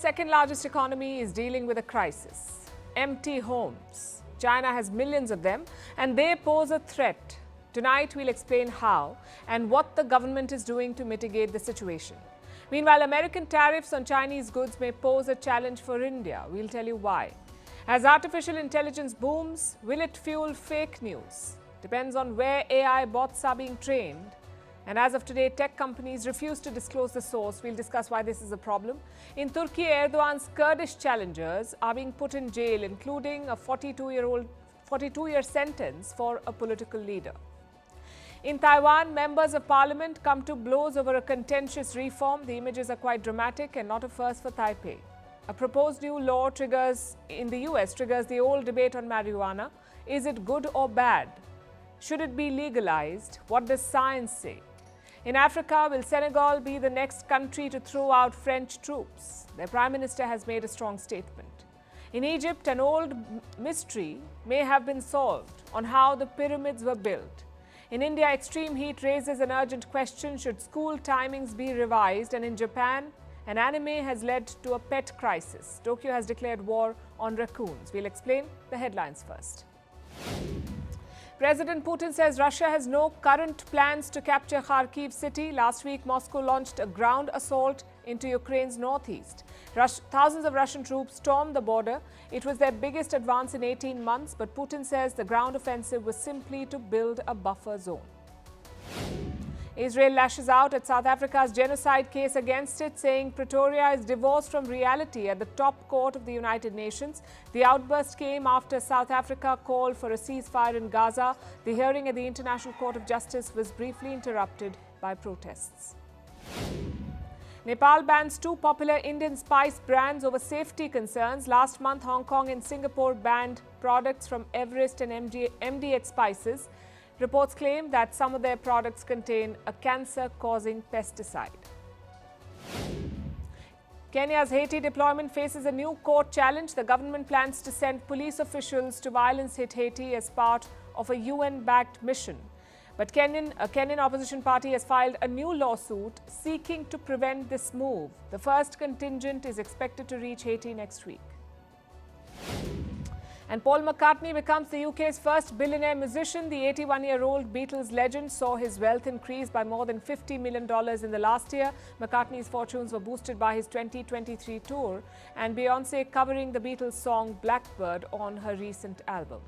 second largest economy is dealing with a crisis. Empty homes. China has millions of them and they pose a threat. Tonight we'll explain how and what the government is doing to mitigate the situation. Meanwhile, American tariffs on Chinese goods may pose a challenge for India. We'll tell you why. As artificial intelligence booms, will it fuel fake news? Depends on where AI bots are being trained. And as of today, tech companies refuse to disclose the source. We'll discuss why this is a problem. In Turkey, Erdogan's Kurdish challengers are being put in jail, including a 42-year sentence for a political leader. In Taiwan, members of parliament come to blows over a contentious reform. The images are quite dramatic and not a first for Taipei. A proposed new law in the US triggers the old debate on marijuana. Is it good or bad? Should it be legalized? What does science say? In Africa, will Senegal be the next country to throw out French troops? Their prime minister has made a strong statement. In Egypt, an old mystery may have been solved on how the pyramids were built. In India, extreme heat raises an urgent question: should school timings be revised? And in Japan, an anime has led to a pet crisis. Tokyo has declared war on raccoons. We'll explain the headlines first. President Putin says Russia has no current plans to capture Kharkiv city. Last week, Moscow launched a ground assault into Ukraine's northeast. Thousands of Russian troops stormed the border. It was their biggest advance in 18 months, but Putin says the ground offensive was simply to build a buffer zone. Israel lashes out at South Africa's genocide case against it, saying Pretoria is divorced from reality at the top court of the United Nations. The outburst came after South Africa called for a ceasefire in Gaza. The hearing at the International Court of Justice was briefly interrupted by protests. Nepal bans 2 popular Indian spice brands over safety concerns. Last month, Hong Kong and Singapore banned products from Everest and MDH Spices. Reports claim that some of their products contain a cancer-causing pesticide. Kenya's Haiti deployment faces a new court challenge. The government plans to send police officials to violence-hit Haiti as part of a UN-backed mission. But a Kenyan opposition party has filed a new lawsuit seeking to prevent this move. The first contingent is expected to reach Haiti next week. And Paul McCartney becomes the UK's first billionaire musician. The 81-year-old Beatles legend saw his wealth increase by more than $50 million in the last year. McCartney's fortunes were boosted by his 2023 tour and Beyoncé covering the Beatles' song Blackbird on her recent album.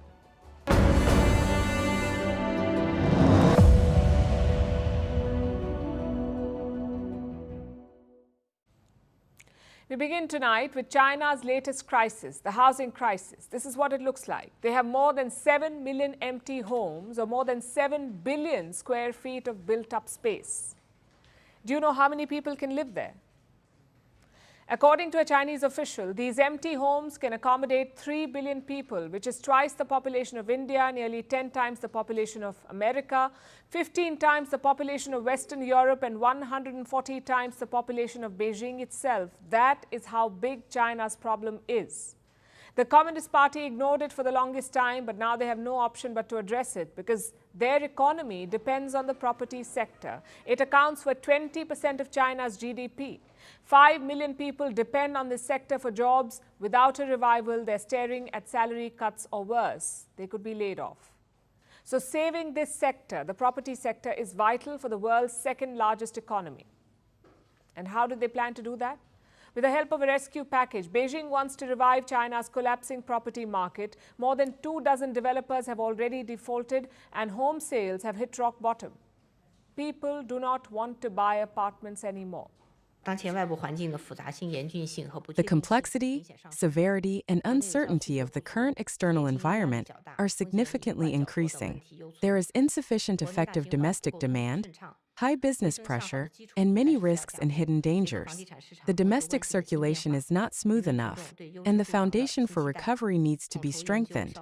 We begin tonight with China's latest crisis, the housing crisis. This is what it looks like. They have more than 7 million empty homes, or more than 7 billion square feet of built-up space. Do you know how many people can live there? According to a Chinese official, these empty homes can accommodate 3 billion people, which is twice the population of India, nearly 10 times the population of America, 15 times the population of Western Europe, and 140 times the population of Beijing itself. That is how big China's problem is. The Communist Party ignored it for the longest time, but now they have no option but to address it because their economy depends on the property sector. It accounts for 20% of China's GDP. 5 million people depend on this sector for jobs. Without a revival, they're staring at salary cuts or worse. They could be laid off. So saving this sector, the property sector, is vital for the world's second largest economy. And how do they plan to do that? With the help of a rescue package, Beijing wants to revive China's collapsing property market. More than 24 developers have already defaulted and home sales have hit rock bottom. People do not want to buy apartments anymore. The complexity, severity, and uncertainty of the current external environment are significantly increasing. There is insufficient effective domestic demand, high business pressure, and many risks and hidden dangers. The domestic circulation is not smooth enough, and the foundation for recovery needs to be strengthened.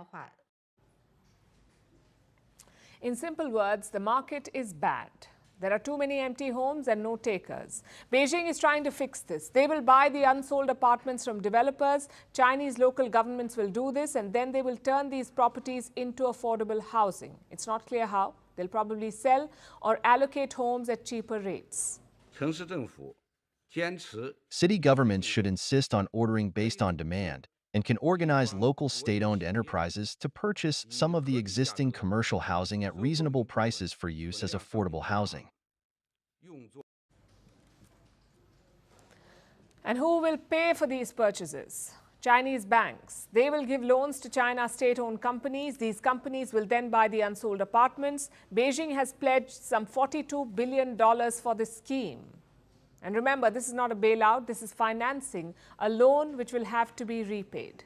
In simple words, the market is bad. There are too many empty homes and no takers. Beijing is trying to fix this. They will buy the unsold apartments from developers. Chinese local governments will do this, and then they will turn these properties into affordable housing. It's not clear how. They'll probably sell or allocate homes at cheaper rates. City governments should insist on ordering based on demand and can organize local state-owned enterprises to purchase some of the existing commercial housing at reasonable prices for use as affordable housing. And who will pay for these purchases? Chinese banks. They will give loans to China's state-owned companies. These companies will then buy the unsold apartments. Beijing has pledged some $42 billion for this scheme. And remember, this is not a bailout, this is financing a loan which will have to be repaid.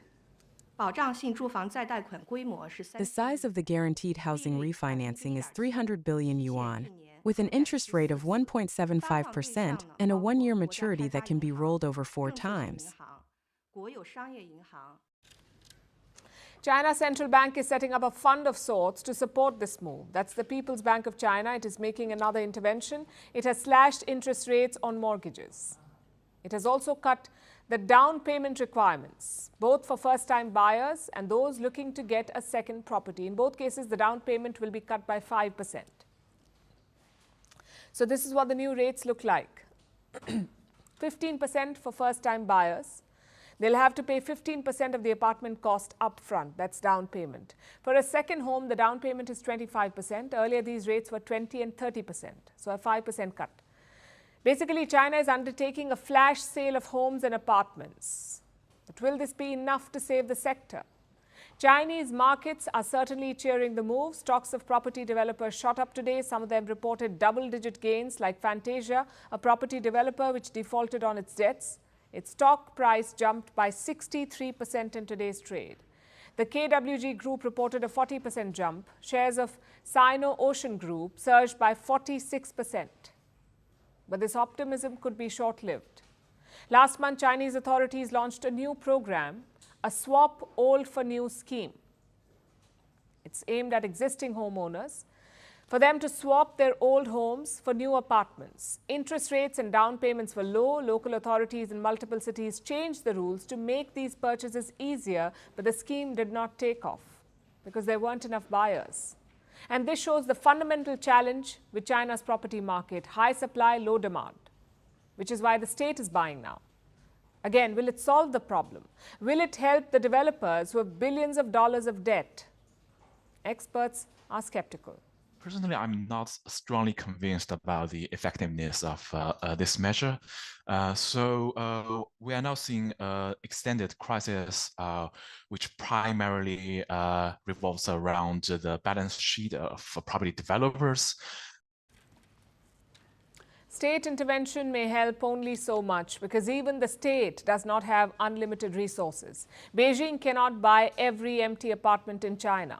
The size of the guaranteed housing refinancing is 300 billion yuan, with an interest rate of 1.75% and a one-year maturity that can be rolled over 4 times. China's central bank is setting up a fund of sorts to support this move. That's the People's Bank of China. It is making another intervention. It has slashed interest rates on mortgages. It has also cut the down payment requirements, both for first-time buyers and those looking to get a second property. In both cases, the down payment will be cut by 5%. So this is what the new rates look like. 15% for first-time buyers. They'll have to pay 15% of the apartment cost up front. That's down payment. For a second home, the down payment is 25%. Earlier, these rates were 20 and 30%, so a 5% cut. Basically, China is undertaking a flash sale of homes and apartments. But will this be enough to save the sector? Chinese markets are certainly cheering the move. Stocks of property developers shot up today. Some of them reported double-digit gains, like Vantage, a property developer which defaulted on its debts. Its stock price jumped by 63% in today's trade. The KWG Group reported a 40% jump. Shares of Sino-Ocean Group surged by 46%. But this optimism could be short-lived. Last month, Chinese authorities launched a new program, a swap old for new scheme. It's aimed at existing homeowners for them to swap their old homes for new apartments. Interest rates and down payments were low. Local authorities in multiple cities changed the rules to make these purchases easier, but the scheme did not take off because there weren't enough buyers. And this shows the fundamental challenge with China's property market: high supply, low demand, which is why the state is buying now. Again, will it solve the problem? Will it help the developers who have billions of dollars of debt? Experts are skeptical. Personally, I'm not strongly convinced about the effectiveness of this measure. We are now seeing extended crisis, which primarily revolves around the balance sheet of property developers. State intervention may help only so much because even the state does not have unlimited resources. Beijing cannot buy every empty apartment in China.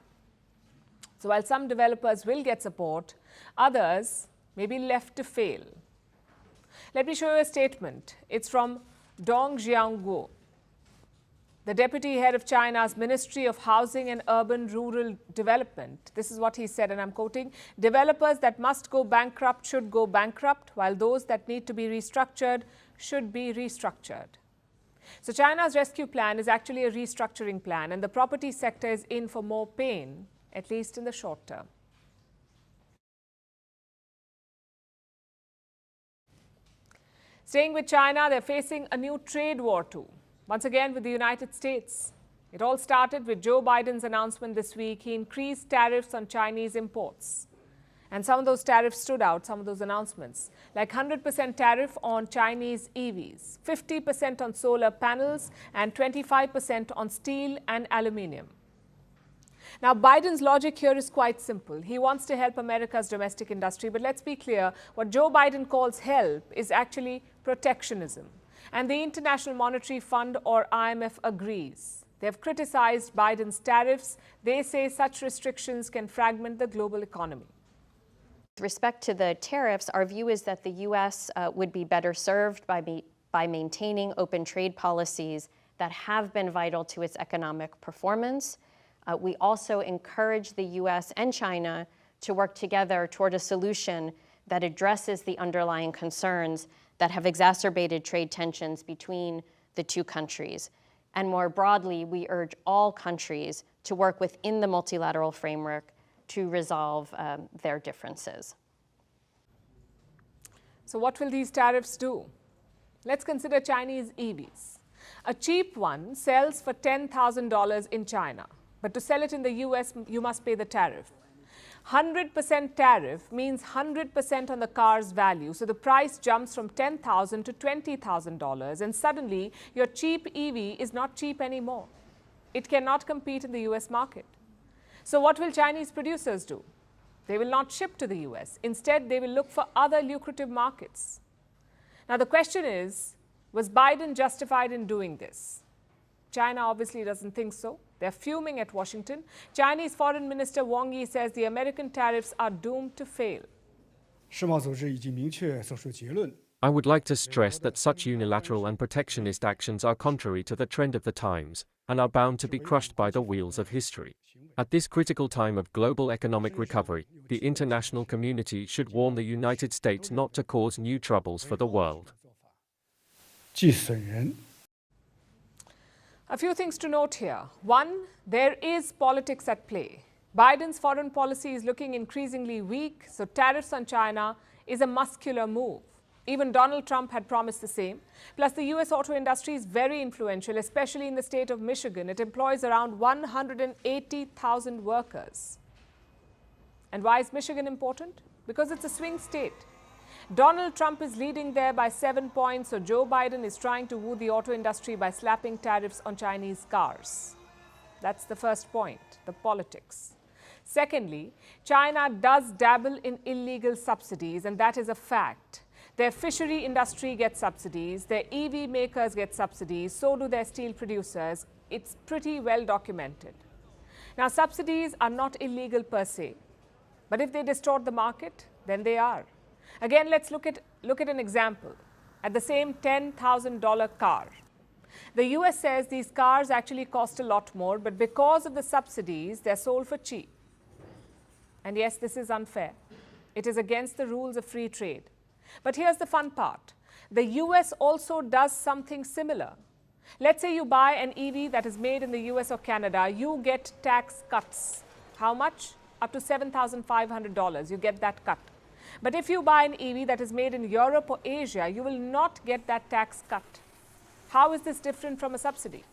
So while some developers will get support, others may be left to fail. Let me show you a statement. It's from Dong Jiangguo, the deputy head of China's Ministry of Housing and Urban Rural Development. This is what he said, and I'm quoting: "Developers that must go bankrupt should go bankrupt, while those that need to be restructured should be restructured." So China's rescue plan is actually a restructuring plan, and the property sector is in for more pain, at least in the short term. Staying with China, they're facing a new trade war too. Once again with the United States. It all started with Joe Biden's announcement this week. He increased tariffs on Chinese imports. And some of those tariffs stood out, some of those announcements, like 100% tariff on Chinese EVs, 50% on solar panels, and 25% on steel and aluminium. Now, Biden's logic here is quite simple. He wants to help America's domestic industry, but let's be clear, what Joe Biden calls help is actually protectionism. And the International Monetary Fund, or IMF, agrees. They've criticized Biden's tariffs. They say such restrictions can fragment the global economy. With respect to the tariffs, our view is that the U.S. Would be better served by maintaining open trade policies that have been vital to its economic performance. We also encourage the U.S. and China to work together toward a solution that addresses the underlying concerns that have exacerbated trade tensions between the two countries. And more broadly, we urge all countries to work within the multilateral framework to resolve their differences. So what will these tariffs do? Let's consider Chinese EVs. A cheap one sells for $10,000 in China, but to sell it in the US, you must pay the tariff. 100% tariff means 100% on the car's value, so the price jumps from $10,000 to $20,000, and suddenly your cheap EV is not cheap anymore. It cannot compete in the US market. So what will Chinese producers do? They will not ship to the US. Instead, they will look for other lucrative markets. Now the question is, was Biden justified in doing this? China obviously doesn't think so. They're fuming at Washington. Chinese Foreign Minister Wang Yi says the American tariffs are doomed to fail. I would like to stress that such unilateral and protectionist actions are contrary to the trend of the times and are bound to be crushed by the wheels of history. At this critical time of global economic recovery, the international community should warn the United States not to cause new troubles for the world. A few things to note here. One, there is politics at play. Biden's foreign policy is looking increasingly weak, so tariffs on China is a muscular move. Even Donald Trump had promised the same. Plus, the US auto industry is very influential, especially in the state of Michigan. It employs around 180,000 workers. And why is Michigan important? Because it's a swing state. Donald Trump is leading there by 7 points, so Joe Biden is trying to woo the auto industry by slapping tariffs on Chinese cars. That's the first point, the politics. Secondly, China does dabble in illegal subsidies, and that is a fact. Their fishery industry gets subsidies, their EV makers get subsidies, so do their steel producers. It's pretty well documented. Now, subsidies are not illegal per se, but if they distort the market, then they are. Again, let's look at an example. At the same $10,000 car, the US says these cars actually cost a lot more, but because of the subsidies, they're sold for cheap. And yes, this is unfair. It is against the rules of free trade. But here's the fun part. The US also does something similar. Let's say you buy an EV that is made in the US or Canada, you get tax cuts. How much? Up to $7,500. You get that cut. But if you buy an EV that is made in Europe or Asia, you will not get that tax cut. How is this different from a subsidy?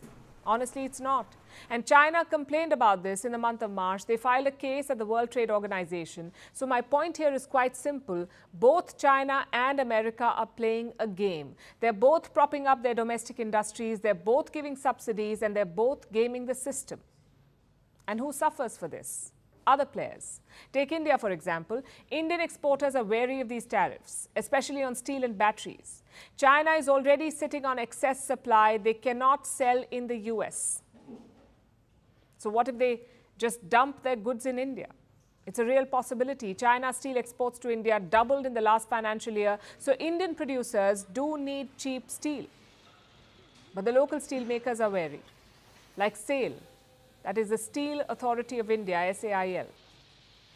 Honestly, it's not. And China complained about this in the month of March. They filed a case at the World Trade Organization. So my point here is quite simple. Both China and America are playing a game. They're both propping up their domestic industries. They're both giving subsidies, and they're both gaming the system. And who suffers for this? Other players. Take India, for example. Indian exporters are wary of these tariffs, especially on steel and batteries. China is already sitting on excess supply. They cannot sell in the US. So what if they just dump their goods in India? It's a real possibility. China's steel exports to India doubled in the last financial year. So Indian producers do need cheap steel. But the local steel makers are wary. Like SAIL. That is the Steel Authority of India, SAIL.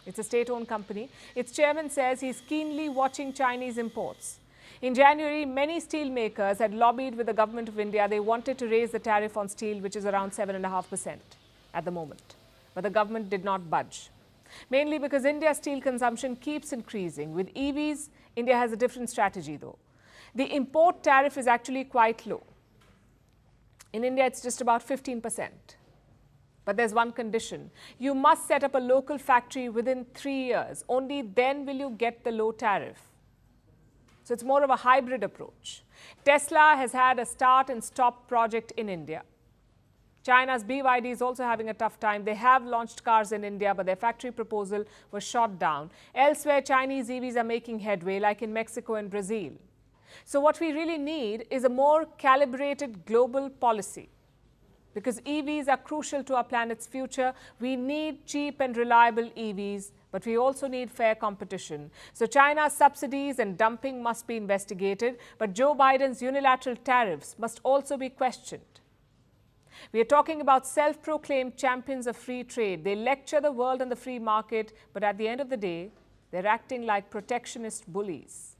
It's a state-owned company. Its chairman says he's keenly watching Chinese imports. In January, many steel makers had lobbied with the government of India. They wanted to raise the tariff on steel, which is around 7.5% at the moment. But the government did not budge. Mainly because India's steel consumption keeps increasing. With EVs, India has a different strategy, though. The import tariff is actually quite low. In India, it's just about 15%. But there's one condition. You must set up a local factory within 3 years. Only then will you get the low tariff. So it's more of a hybrid approach. Tesla has had a start and stop project in India. China's BYD is also having a tough time. They have launched cars in India, but their factory proposal was shot down. Elsewhere, Chinese EVs are making headway, like in Mexico and Brazil. So what we really need is a more calibrated global policy. Because EVs are crucial to our planet's future. We need cheap and reliable EVs, but we also need fair competition. So China's subsidies and dumping must be investigated, but Joe Biden's unilateral tariffs must also be questioned. We are talking about self-proclaimed champions of free trade. They lecture the world on the free market, but at the end of the day, they're acting like protectionist bullies.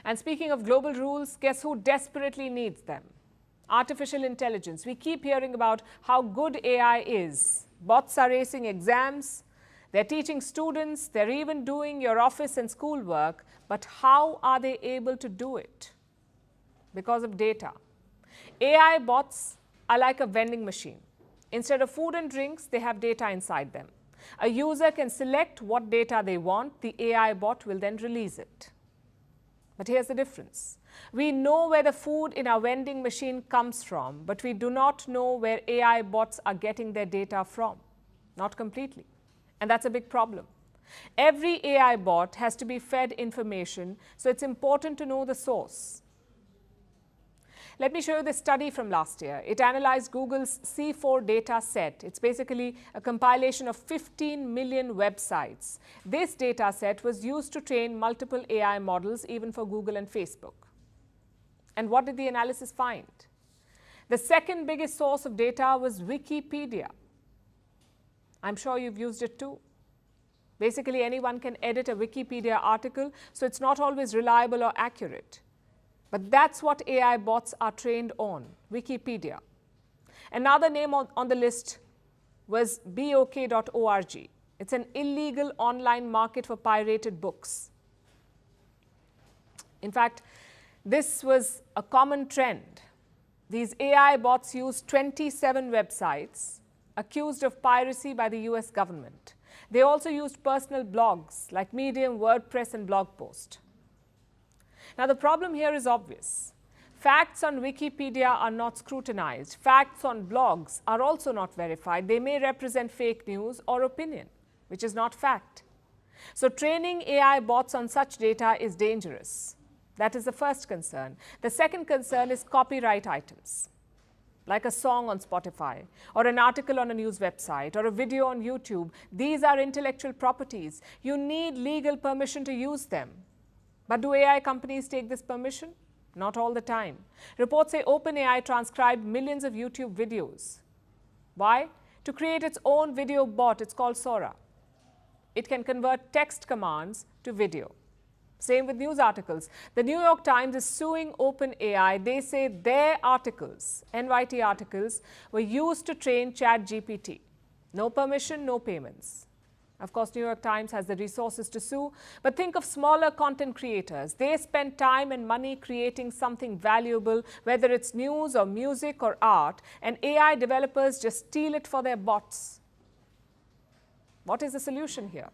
And speaking of global rules, guess who desperately needs them? Artificial intelligence. We keep hearing about how good AI is. Bots are acing exams. They're teaching students, they're even doing your office and school work, but how are they able to do it? Because of data. AI bots are like a vending machine. Instead of food and drinks, they have data inside them. A user can select what data they want, the AI bot will then release it. But here's the difference. We know where the food in our vending machine comes from, but we do not know where AI bots are getting their data from. Not completely. And that's a big problem. Every AI bot has to be fed information, so it's important to know the source. Let me show you this study from last year. It analyzed Google's C4 data set. It's basically a compilation of 15 million websites. This data set was used to train multiple AI models, even for Google and Facebook. And what did the analysis find? The second biggest source of data was Wikipedia. I'm sure you've used it too. Basically, anyone can edit a Wikipedia article, so it's not always reliable or accurate. But that's what AI bots are trained on, Wikipedia. Another name on the list was bok.org. It's an illegal online market for pirated books. In fact, this was a common trend. These AI bots used 27 websites accused of piracy by the US government. They also used personal blogs like Medium, WordPress, and Blog Post. Now, the problem here is obvious. Facts on Wikipedia are not scrutinized. Facts on blogs are also not verified. They may represent fake news or opinion, which is not fact. So, training AI bots on such data is dangerous. That is the first concern. The second concern is copyright items, like a song on Spotify, or an article on a news website, or a video on YouTube. These are intellectual properties. You need legal permission to use them. But do AI companies take this permission? Not all the time. Reports say OpenAI transcribed millions of YouTube videos. Why? To create its own video bot. It's called Sora. It can convert text commands to video. Same with news articles. The New York Times is suing OpenAI. They say their articles, NYT articles, were used to train ChatGPT. No permission, no payments. Of course, New York Times has the resources to sue, but think of smaller content creators. They spend time and money creating something valuable, whether it's news or music or art, and AI developers just steal it for their bots. What is the solution here?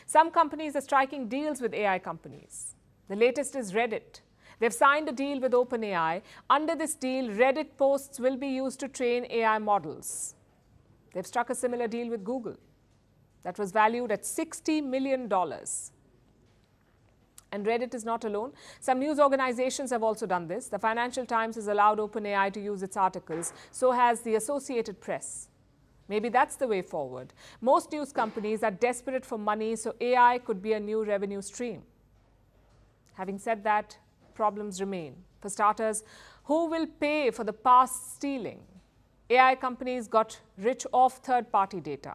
Some companies are striking deals with AI companies. The latest is Reddit. They've signed a deal with OpenAI. Under this deal, Reddit posts will be used to train AI models. They've struck a similar deal with Google that was valued at $60 million. And Reddit is not alone. Some news organizations have also done this. The Financial Times has allowed OpenAI to use its articles. So has the Associated Press. Maybe that's the way forward. Most news companies are desperate for money, so AI could be a new revenue stream. Having said that, problems remain. For starters, who will pay for the past stealing? AI companies got rich off third-party data.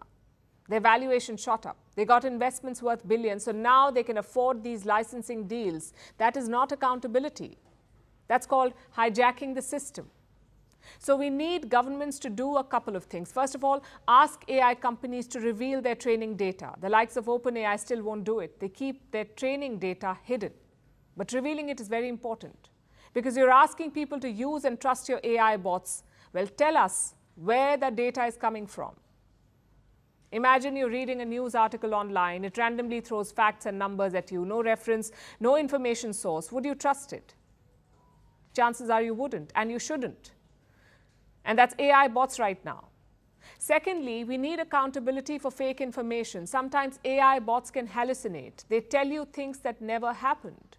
Their valuation shot up. They got investments worth billions, so now they can afford these licensing deals. That is not accountability. That's called hijacking the system. So we need governments to do a couple of things. First of all, ask AI companies to reveal their training data. The likes of OpenAI still won't do it. They keep their training data hidden. But revealing it is very important, because you're asking people to use and trust your AI bots. Well, tell us where the data is coming from. Imagine you're reading a news article online. It randomly throws facts and numbers at you. No reference, no information source. Would you trust it? Chances are you wouldn't, and you shouldn't. And that's AI bots right now. Secondly, we need accountability for fake information. Sometimes AI bots can hallucinate. They tell you things that never happened.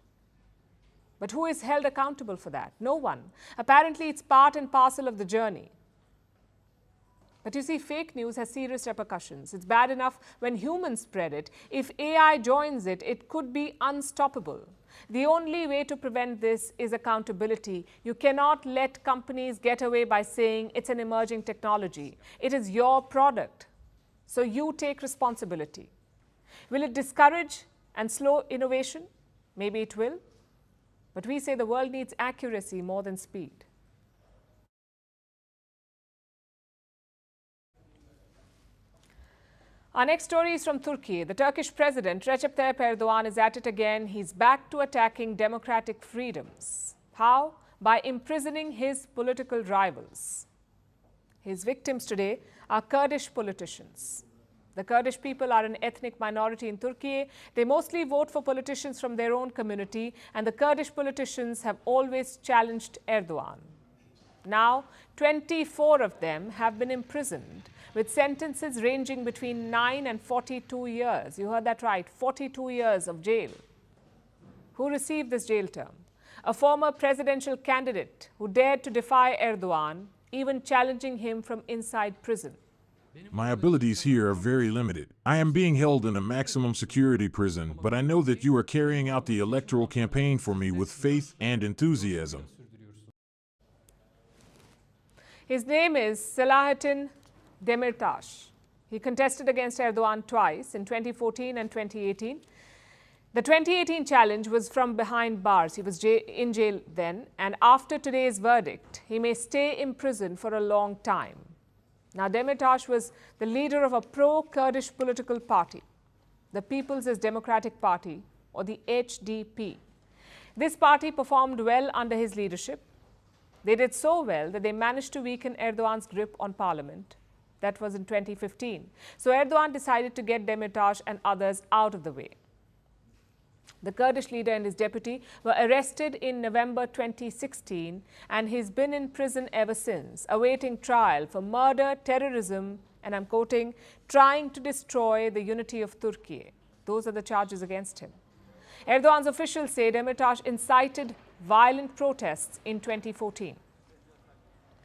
But who is held accountable for that? No one. Apparently, it's part and parcel of the journey. But you see, fake news has serious repercussions. It's bad enough when humans spread it. If AI joins it, it could be unstoppable. The only way to prevent this is accountability. You cannot let companies get away by saying it's an emerging technology. It is your product, so you take responsibility. Will it discourage and slow innovation? Maybe it will. But we say the world needs accuracy more than speed. Our next story is from Turkey. The Turkish president, Recep Tayyip Erdogan, is at it again. He's back to attacking democratic freedoms. How? By imprisoning his political rivals. His victims today are Kurdish politicians. The Kurdish people are an ethnic minority in Turkey. They mostly vote for politicians from their own community, and the Kurdish politicians have always challenged Erdogan. Now, 24 of them have been imprisoned, with sentences ranging between 9 and 42 years. You heard that right, 42 years of jail. Who received this jail term? A former presidential candidate who dared to defy Erdogan, even challenging him from inside prison. My abilities here are very limited. I am being held in a maximum security prison, but I know that you are carrying out the electoral campaign for me with faith and enthusiasm. His name is Selahattin Demirtas. He contested against Erdogan twice, in 2014 and 2018. The 2018 challenge was from behind bars. He was in jail then, and after today's verdict, he may stay in prison for a long time. Now, Demirtas was the leader of a pro-Kurdish political party, the People's Democratic Party, or the HDP. This party performed well under his leadership. They did so well that they managed to weaken Erdogan's grip on parliament. That was in 2015. So Erdogan decided to get Demirtas and others out of the way. The Kurdish leader and his deputy were arrested in November 2016, and he's been in prison ever since, awaiting trial for murder, terrorism, and I'm quoting, trying to destroy the unity of Turkey. Those are the charges against him. Erdogan's officials say Demirtas incited violent protests in 2014.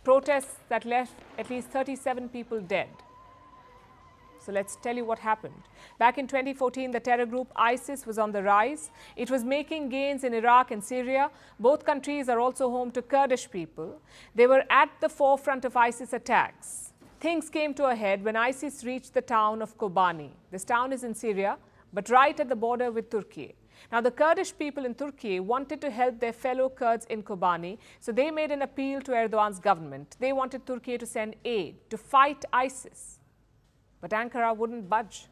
Protests that left at least 37 people dead. So let's tell you what happened. Back in 2014, the terror group ISIS was on the rise. It was making gains in Iraq and Syria. Both countries are also home to Kurdish people. They were at the forefront of ISIS attacks. Things came to a head when ISIS reached the town of Kobani. This town is in Syria, but right at the border with Turkey. Now, the Kurdish people in Turkey wanted to help their fellow Kurds in Kobani, so they made an appeal to Erdogan's government. They wanted Turkey to send aid to fight ISIS. But Ankara wouldn't budge.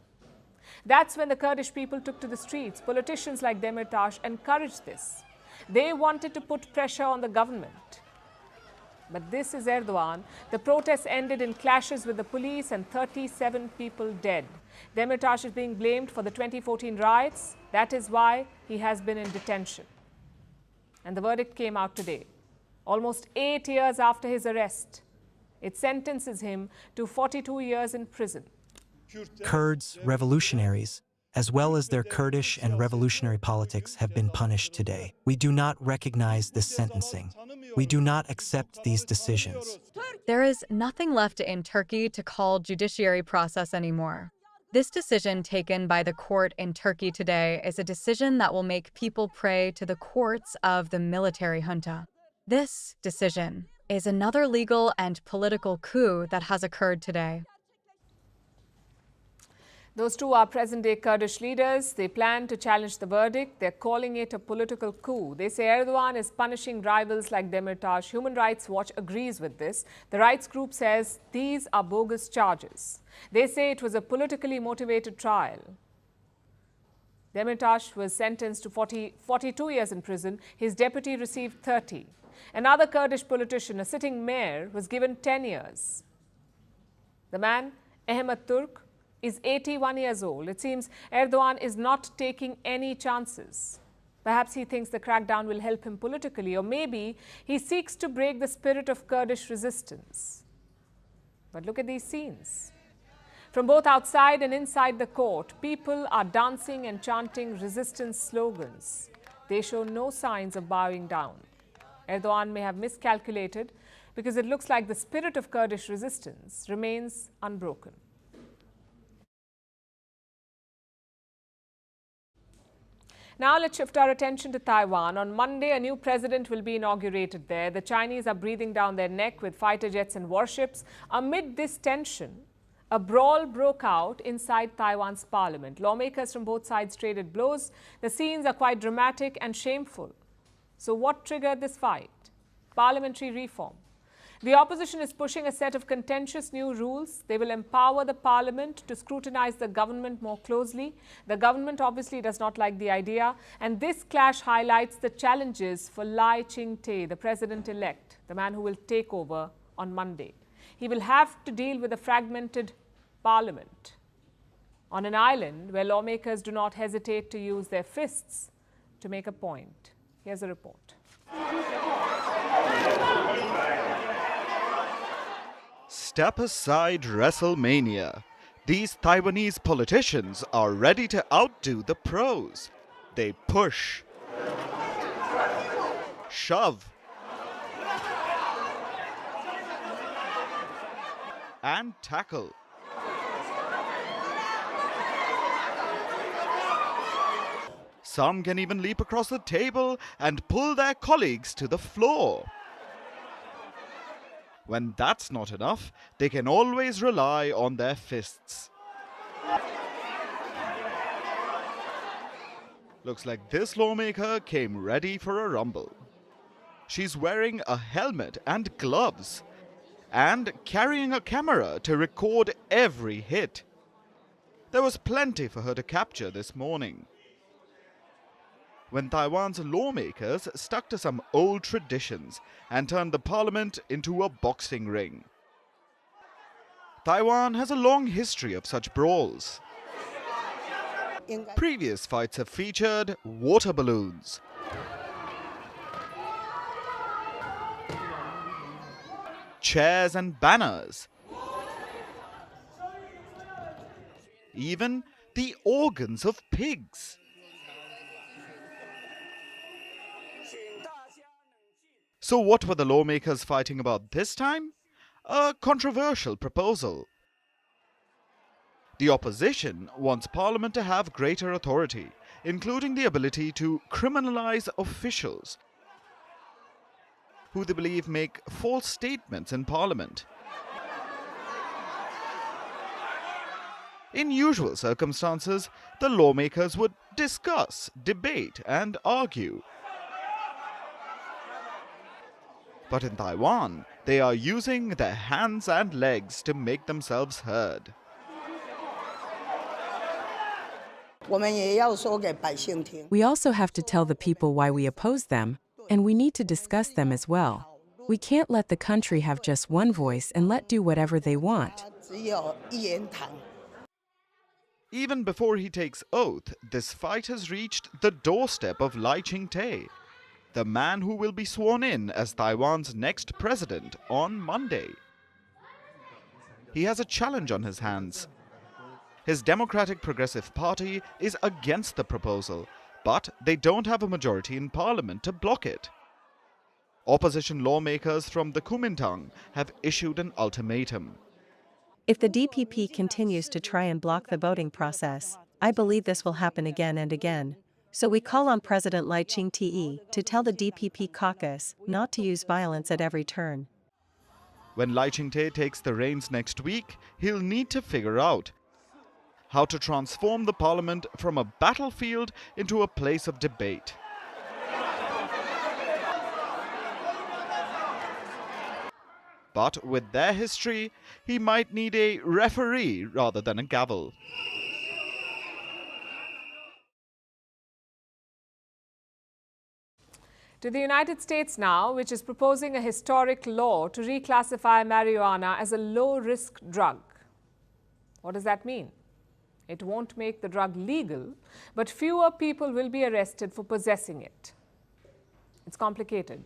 That's when the Kurdish people took to the streets. Politicians like Demirtas encouraged this. They wanted to put pressure on the government. But this is Erdogan. The protests ended in clashes with the police and 37 people dead. Demirtas is being blamed for the 2014 riots. That is why he has been in detention. And the verdict came out today, almost 8 years after his arrest. It sentences him to 42 years in prison. Kurds, revolutionaries, as well as their Kurdish and revolutionary politics, have been punished today. We do not recognize this sentencing. We do not accept these decisions. There is nothing left in Turkey to call judiciary process anymore. This decision taken by the court in Turkey today is a decision that will make people pray to the courts of the military junta. This decision is another legal and political coup that has occurred today. Those two are present-day Kurdish leaders. They plan to challenge the verdict. They're calling it a political coup. They say Erdogan is punishing rivals like Demirtas. Human Rights Watch agrees with this. The rights group says these are bogus charges. They say it was a politically motivated trial. Demirtas was sentenced to 42 years in prison. His deputy received 30. Another Kurdish politician, a sitting mayor, was given 10 years. The man, Ahmet Turk, is 81 years old. It seems Erdogan is not taking any chances. Perhaps he thinks the crackdown will help him politically, or maybe he seeks to break the spirit of Kurdish resistance. But look at these scenes. From both outside and inside the court, people are dancing and chanting resistance slogans. They show no signs of bowing down. Erdogan may have miscalculated because it looks like the spirit of Kurdish resistance remains unbroken. Now let's shift our attention to Taiwan. On Monday, a new president will be inaugurated there. The Chinese are breathing down their neck with fighter jets and warships. Amid this tension, a brawl broke out inside Taiwan's parliament. Lawmakers from both sides traded blows. The scenes are quite dramatic and shameful. So what triggered this fight? Parliamentary reform. The opposition is pushing a set of contentious new rules. They will empower the parliament to scrutinize the government more closely. The government obviously does not like the idea, and this clash highlights the challenges for Lai Ching-te, the president-elect, the man who will take over on Monday. He will have to deal with a fragmented parliament on an island where lawmakers do not hesitate to use their fists to make a point. Here's a report. Step aside WrestleMania. These Taiwanese politicians are ready to outdo the pros. They push, shove, and tackle. Some can even leap across the table and pull their colleagues to the floor. When that's not enough, they can always rely on their fists. Looks like this lawmaker came ready for a rumble. She's wearing a helmet and gloves and carrying a camera to record every hit. There was plenty for her to capture this morning. When Taiwan's lawmakers stuck to some old traditions and turned the parliament into a boxing ring. Taiwan has a long history of such brawls. Previous fights have featured water balloons, chairs and banners, even the organs of pigs. So what were the lawmakers fighting about this time? A controversial proposal. The opposition wants Parliament to have greater authority, including the ability to criminalize officials who they believe make false statements in Parliament. In usual circumstances, the lawmakers would discuss, debate, and argue. But in Taiwan, they are using their hands and legs to make themselves heard. We also have to tell the people why we oppose them, and we need to discuss them as well. We can't let the country have just one voice and let do whatever they want. Even before he takes oath, this fight has reached the doorstep of Lai Ching-te, the man who will be sworn in as Taiwan's next president on Monday. He has a challenge on his hands. His Democratic Progressive Party is against the proposal, but they don't have a majority in parliament to block it. Opposition lawmakers from the Kuomintang have issued an ultimatum. If the DPP continues to try and block the voting process, I believe this will happen again and again. So we call on President Lai Ching-te to tell the DPP caucus not to use violence at every turn. When Lai Ching-te takes the reins next week, he'll need to figure out how to transform the parliament from a battlefield into a place of debate. But with their history, he might need a referee rather than a gavel. To the United States now, which is proposing a historic law to reclassify marijuana as a low-risk drug. What does that mean? It won't make the drug legal, but fewer people will be arrested for possessing it. It's complicated.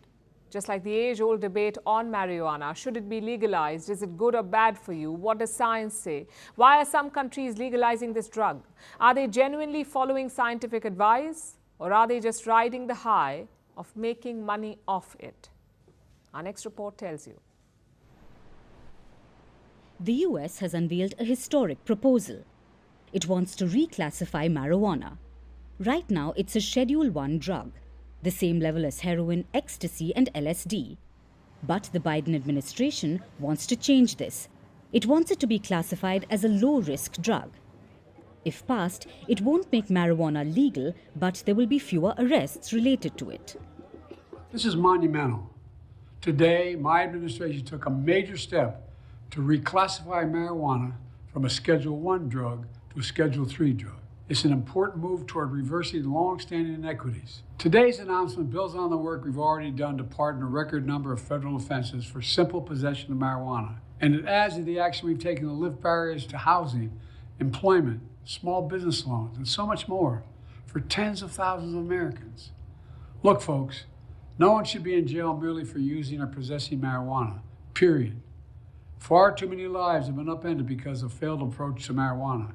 Just like the age-old debate on marijuana, should it be legalized? Is it good or bad for you? What does science say? Why are some countries legalizing this drug? Are they genuinely following scientific advice, or are they just riding the high of making money off it? Our next report tells you. The US has unveiled a historic proposal. It wants to reclassify marijuana. Right now, it's a Schedule I drug, the same level as heroin, ecstasy, and LSD. But the Biden administration wants to change this. It wants it to be classified as a low-risk drug. If passed, it won't make marijuana legal, but there will be fewer arrests related to it. This is monumental Today, my administration took a major step to reclassify marijuana from a Schedule I drug to a Schedule III drug. It's an important move toward reversing long-standing inequities. Today's announcement builds on the work we've already done to pardon a record number of federal offenses for simple possession of marijuana. And it adds to the action we've taken to lift barriers to housing, employment, small business loans, and so much more for tens of thousands of Americans. Look, folks, no one should be in jail merely for using or possessing marijuana, period. Far too many lives have been upended because of failed approach to marijuana,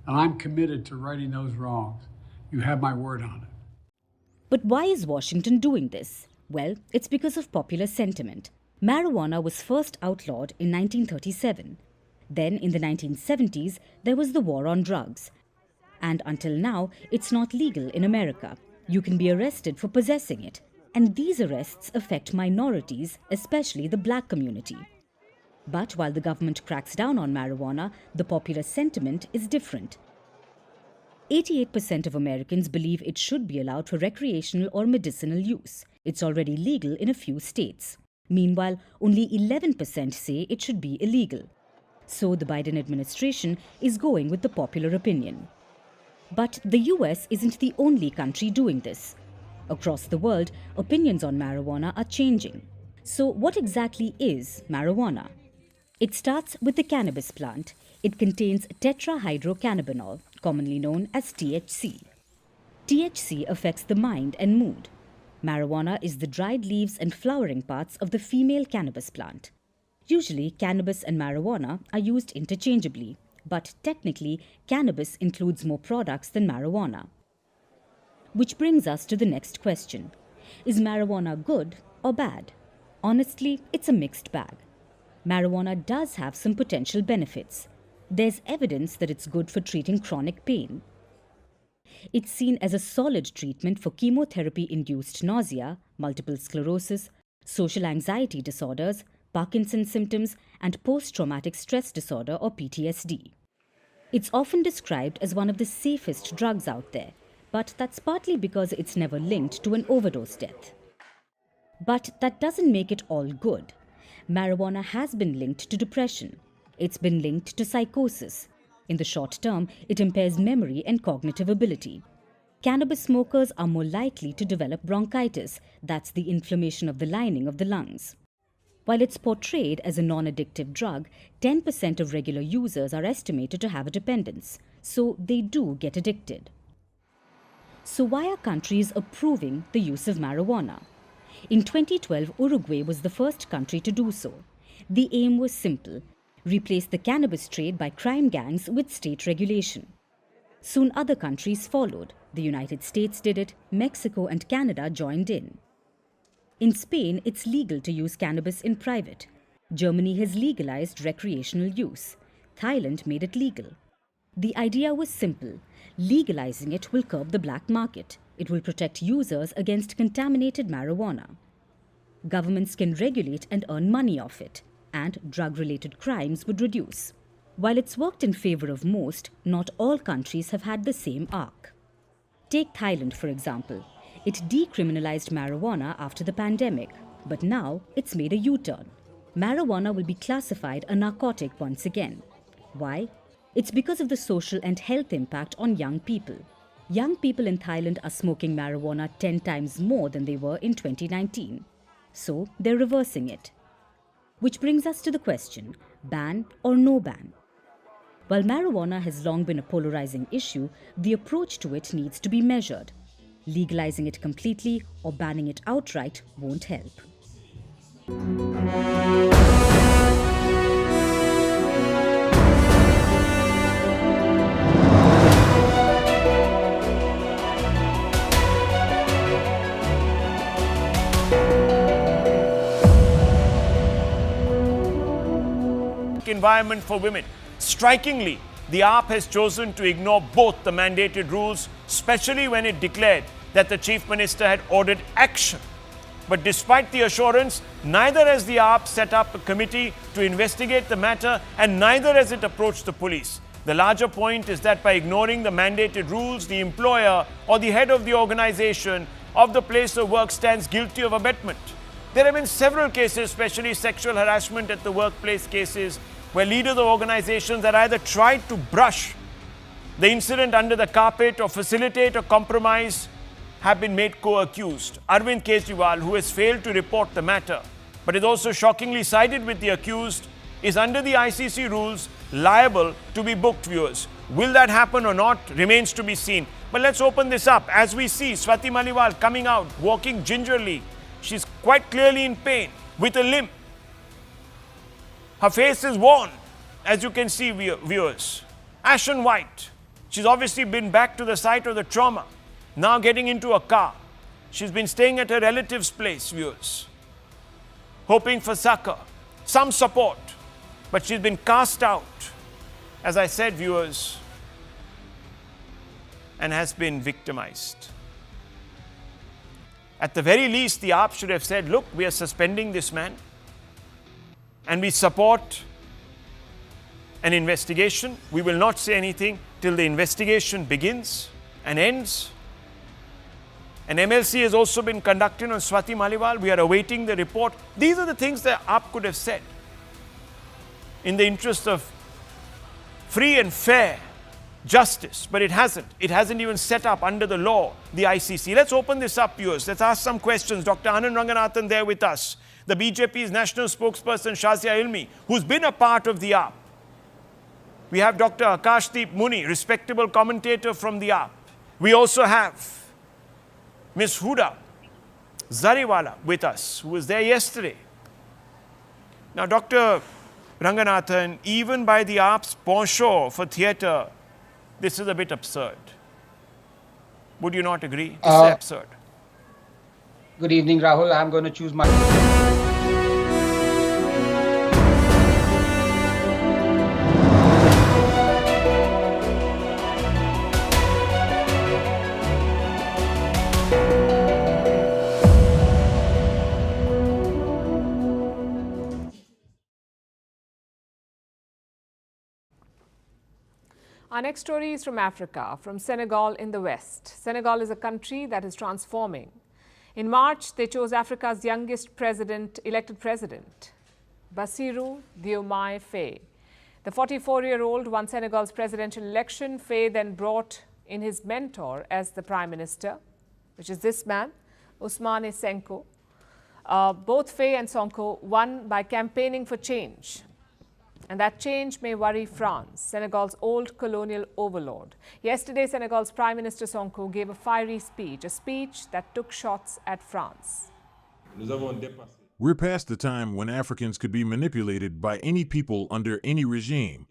and I'm committed to righting those wrongs. You have my word on it. But why is Washington doing this? Well, it's because of popular sentiment. Marijuana was first outlawed in 1937. Then, in the 1970s, there was the war on drugs. And until now, it's not legal in America. You can be arrested for possessing it. And these arrests affect minorities, especially the black community. But while the government cracks down on marijuana, the popular sentiment is different. 88% of Americans believe it should be allowed for recreational or medicinal use. It's already legal in a few states. Meanwhile, only 11% say it should be illegal. So the Biden administration is going with the popular opinion. But the US isn't the only country doing this. Across the world, opinions on marijuana are changing. So what exactly is marijuana? It starts with the cannabis plant. It contains tetrahydrocannabinol, commonly known as THC. THC affects the mind and mood. Marijuana is the dried leaves and flowering parts of the female cannabis plant. Usually, cannabis and marijuana are used interchangeably, but technically, cannabis includes more products than marijuana. Which brings us to the next question. Is marijuana good or bad? Honestly, it's a mixed bag. Marijuana does have some potential benefits. There's evidence that it's good for treating chronic pain. It's seen as a solid treatment for chemotherapy-induced nausea, multiple sclerosis, social anxiety disorders, Parkinson's symptoms, and post-traumatic stress disorder or PTSD. It's often described as one of the safest drugs out there, but that's partly because it's never linked to an overdose death. But that doesn't make it all good. Marijuana has been linked to depression. It's been linked to psychosis. In the short term, it impairs memory and cognitive ability. Cannabis smokers are more likely to develop bronchitis, that's the inflammation of the lining of the lungs. While it's portrayed as a non-addictive drug, 10% of regular users are estimated to have a dependence, so they do get addicted. So why are countries approving the use of marijuana? In 2012, Uruguay was the first country to do so. The aim was simple: replace the cannabis trade by crime gangs with state regulation. Soon other countries followed. The United States did it, Mexico and Canada joined in. In Spain, it's legal to use cannabis in private. Germany has legalized recreational use. Thailand made it legal. The idea was simple. Legalizing it will curb the black market. It will protect users against contaminated marijuana. Governments can regulate and earn money off it, and drug-related crimes would reduce. While it's worked in favor of most, not all countries have had the same arc. Take Thailand, for example. It decriminalized marijuana after the pandemic, but now it's made a U-turn. Marijuana will be classified a narcotic once again. Why? It's because of the social and health impact on young people. Young people in Thailand are smoking marijuana 10 times more than they were in 2019. So they're reversing it. Which brings us to the question, ban or no ban? While marijuana has long been a polarizing issue, the approach to it needs to be measured. Legalizing it completely or banning it outright won't help. Environment for women. Strikingly, the AAP has chosen to ignore both the mandated rules, especially when it declared that the Chief Minister had ordered action. But despite the assurance, neither has the AAP set up a committee to investigate the matter, and neither has it approached the police. The larger point is that by ignoring the mandated rules, the employer or the head of the organization of the place of work stands guilty of abetment. There have been several cases, especially sexual harassment at the workplace cases, where leaders of organizations that either tried to brush the incident under the carpet or facilitate or compromise have been made co-accused. Arvind Kejriwal, who has failed to report the matter, but is also shockingly sided with the accused, is under the ICC rules liable to be booked, viewers. Will that happen or not remains to be seen. But let's open this up. As we see Swati Maliwal coming out, walking gingerly. She's quite clearly in pain with a limp. Her face is worn, as you can see, viewers. Ashen white. She's obviously been back to the site of the trauma, now getting into a car. She's been staying at her relative's place, viewers, hoping for succor, some support. But she's been cast out, as I said, viewers, and has been victimized. At the very least, the AAP should have said, look, we are suspending this man and we support an investigation. We will not say anything till the investigation begins and ends. An MLC has also been conducted on Swati Maliwal. We are awaiting the report. These are the things that AAP could have said in the interest of free and fair justice, but it hasn't. It hasn't even set up under the law the ICC. Let's open this up, viewers. Let's ask some questions. Dr. Anand Ranganathan there with us, the BJP's national spokesperson Shazia Ilmi, who's been a part of the AAP. We have Dr. Akashdeep Muni, respectable commentator from the AAP. We also have Ms. Huda Zariwala with us, who was there yesterday. Now, Dr. Ranganathan, even by the AAP's penchant for theatre, this is a bit absurd. Would you not agree? It's absurd. Good evening, Rahul. I'm going to choose my... Our next story is from Africa, from Senegal in the west. Senegal is a country that is transforming. In March, they chose Africa's youngest elected president, Bassirou Diomaye Faye. The 44-year-old won Senegal's presidential election. Faye then brought in his mentor as the prime minister, which is this man, Ousmane Sonko. Both Faye and Sonko won by campaigning for change. And that change may worry France, Senegal's old colonial overlord. Yesterday, Senegal's Prime Minister Sonko gave a fiery speech, a speech that took shots at France. We're past the time when Africans could be manipulated by any people under any regime.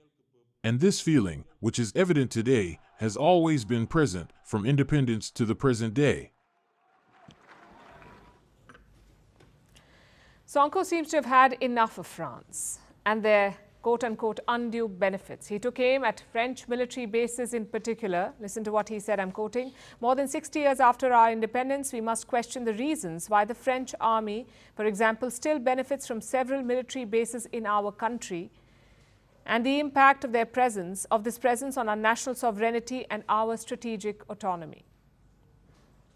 And this feeling, which is evident today, has always been present from independence to the present day. Sonko seems to have had enough of France and their quote-unquote undue benefits. He took aim at French military bases in particular. Listen to what he said, I'm quoting. More than 60 years after our independence, we must question the reasons why the French army, for example, still benefits from several military bases in our country and the impact of this presence on our national sovereignty and our strategic autonomy.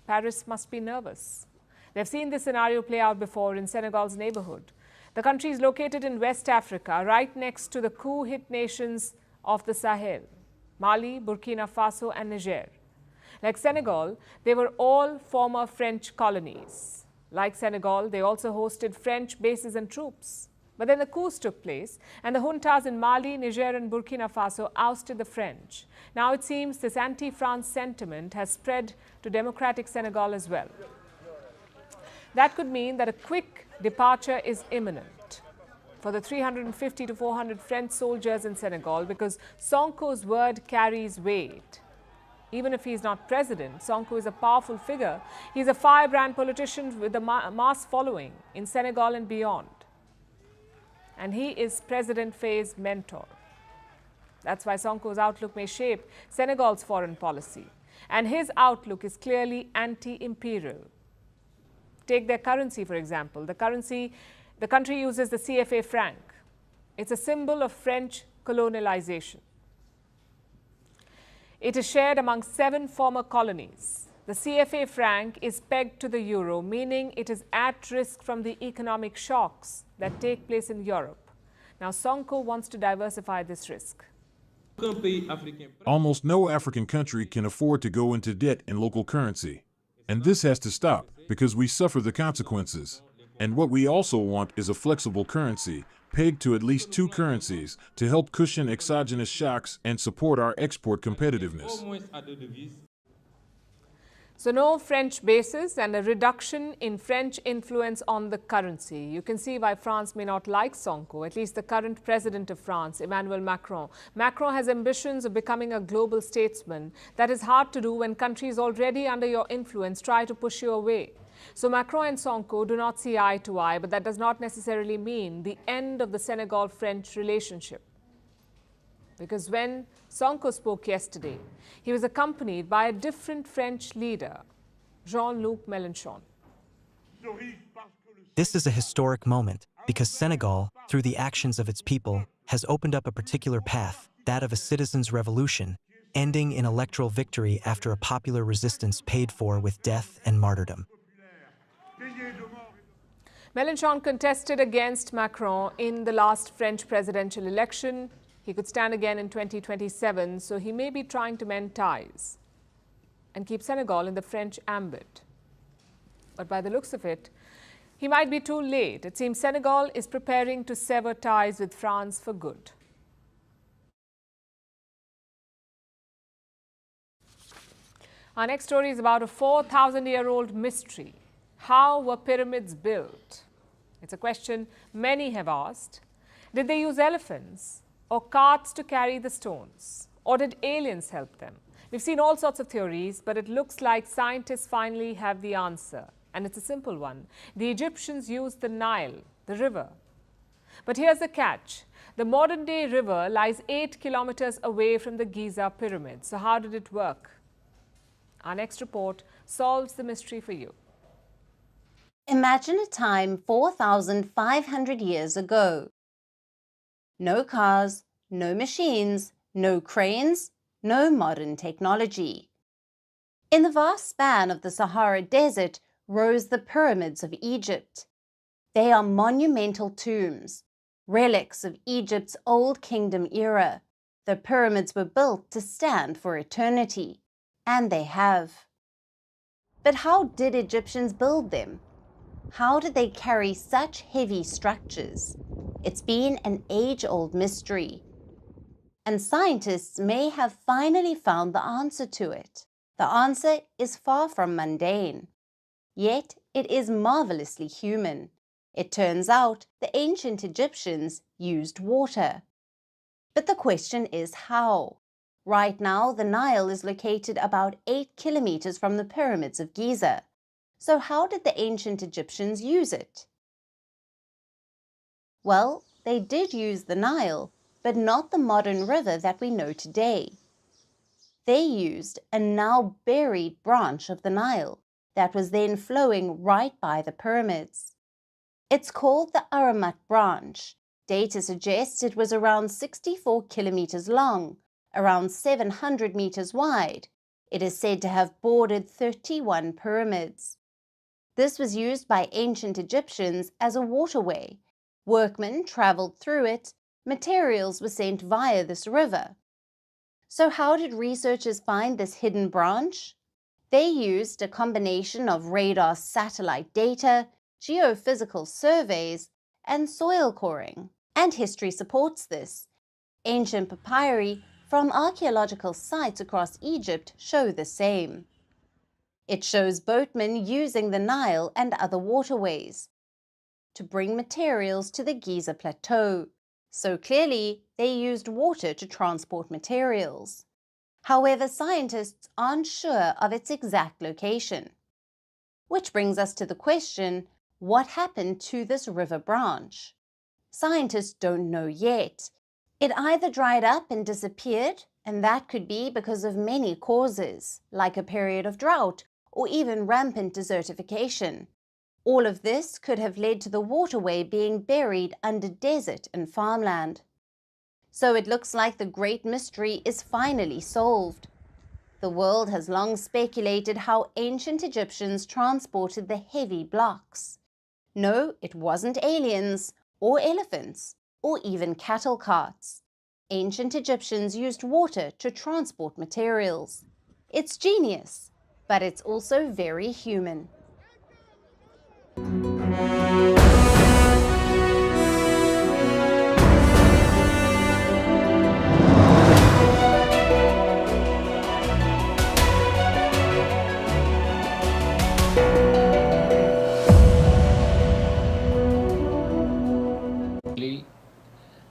Paris must be nervous. They've seen this scenario play out before in Senegal's neighborhood. The country is located in West Africa, right next to the coup-hit nations of the Sahel, Mali, Burkina Faso and Niger. Like Senegal, they were all former French colonies. Like Senegal, they also hosted French bases and troops. But then the coups took place, and the juntas in Mali, Niger and Burkina Faso ousted the French. Now it seems this anti-France sentiment has spread to democratic Senegal as well. That could mean that a quick departure is imminent for the 350 to 400 French soldiers in Senegal, because Sonko's word carries weight. Even if he's not president, Sonko is a powerful figure. He's a firebrand politician with a mass following in Senegal and beyond. And he is President Faye's mentor. That's why Sonko's outlook may shape Senegal's foreign policy. And his outlook is clearly anti-imperial. Take their currency, for example. The country uses the CFA franc. It's a symbol of French colonialization. It is shared among 7 former colonies. The The CFA franc is pegged to the euro, meaning it is at risk from the economic shocks that take place in Europe. Now, Sonko wants to diversify this risk. Almost no African country can afford to go into debt in local currency. And this has to stop because we suffer the consequences. And what we also want is a flexible currency pegged to at least two currencies to help cushion exogenous shocks and support our export competitiveness. So no French bases and a reduction in French influence on the currency. You can see why France may not like Sonko, at least the current president of France, Emmanuel Macron. Macron has ambitions of becoming a global statesman. That is hard to do when countries already under your influence try to push you away. So Macron and Sonko do not see eye to eye, but that does not necessarily mean the end of the Senegal-French relationship. Because when Sonko spoke yesterday, he was accompanied by a different French leader, Jean-Luc Mélenchon. This is a historic moment because Senegal, through the actions of its people, has opened up a particular path, that of a citizens' revolution, ending in electoral victory after a popular resistance paid for with death and martyrdom. Mélenchon contested against Macron in the last French presidential election. He could stand again in 2027, so he may be trying to mend ties and keep Senegal in the French ambit. But by the looks of it, he might be too late. It seems Senegal is preparing to sever ties with France for good. Our next story is about a 4,000-year-old mystery. How were pyramids built? It's a question many have asked. Did they use elephants or carts to carry the stones? Or did aliens help them? We've seen all sorts of theories, but it looks like scientists finally have the answer. And it's a simple one. The Egyptians used the Nile, the river. But here's the catch. The modern-day river lies 8 kilometers away from the Giza pyramids. So how did it work? Our next report solves the mystery for you. Imagine a time 4,500 years ago. No cars, no machines, no cranes, no modern technology. In the vast span of the Sahara Desert rose the pyramids of Egypt. They are monumental tombs, relics of Egypt's Old Kingdom era. The pyramids were built to stand for eternity, and they have. But how did Egyptians build them? How did they carry such heavy structures? It's been an age-old mystery, and scientists may have finally found the answer to it. The answer is far from mundane, yet it is marvelously human. It turns out the ancient Egyptians used water. But the question is how? Right now, the Nile is located about 8 kilometers from the pyramids of Giza. So how did the ancient Egyptians use it? Well, they did use the Nile, but not the modern river that we know today. They used a now buried branch of the Nile that was then flowing right by the pyramids. It's called the Aramat branch. Data suggests it was around 64 kilometers long, around 700 meters wide. It is said to have bordered 31 pyramids. This was used by ancient Egyptians as a waterway. Workmen traveled through it. Materials were sent via this river. So how did researchers find this hidden branch? They used a combination of radar satellite data, geophysical surveys, and soil coring. And history supports this. Ancient papyri from archaeological sites across Egypt show the same. It shows boatmen using the Nile and other waterways to bring materials to the Giza Plateau. So clearly, they used water to transport materials. However, scientists aren't sure of its exact location. Which brings us to the question, what happened to this river branch? Scientists don't know yet. It either dried up and disappeared, and that could be because of many causes, like a period of drought or even rampant desertification. All of this could have led to the waterway being buried under desert and farmland. So it looks like the great mystery is finally solved. The world has long speculated how ancient Egyptians transported the heavy blocks. No, it wasn't aliens, or elephants, or even cattle carts. Ancient Egyptians used water to transport materials. It's genius, but it's also very human.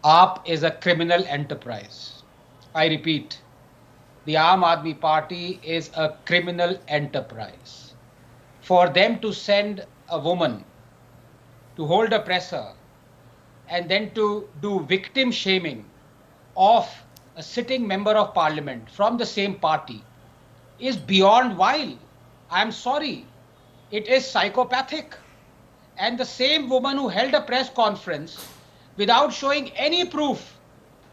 AAP is a criminal enterprise. I repeat, the Aam Aadmi Party is a criminal enterprise. For them to send a woman to hold a presser and then to do victim shaming of a sitting member of parliament from the same party is beyond vile. I'm sorry, it is psychopathic. And the same woman who held a press conference without showing any proof